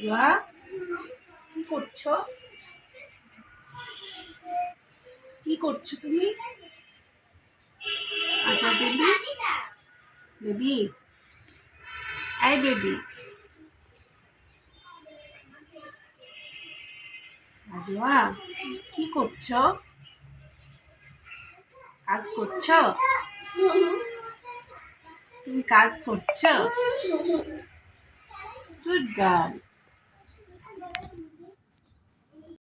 জোয়া কি করছো? কি করছো তুমি? আচ্ছা বেবি, বেবি, এই বেবি, জোয়া কি করছো? কাজ করছো? তুমি কাজ করছো? Good girl.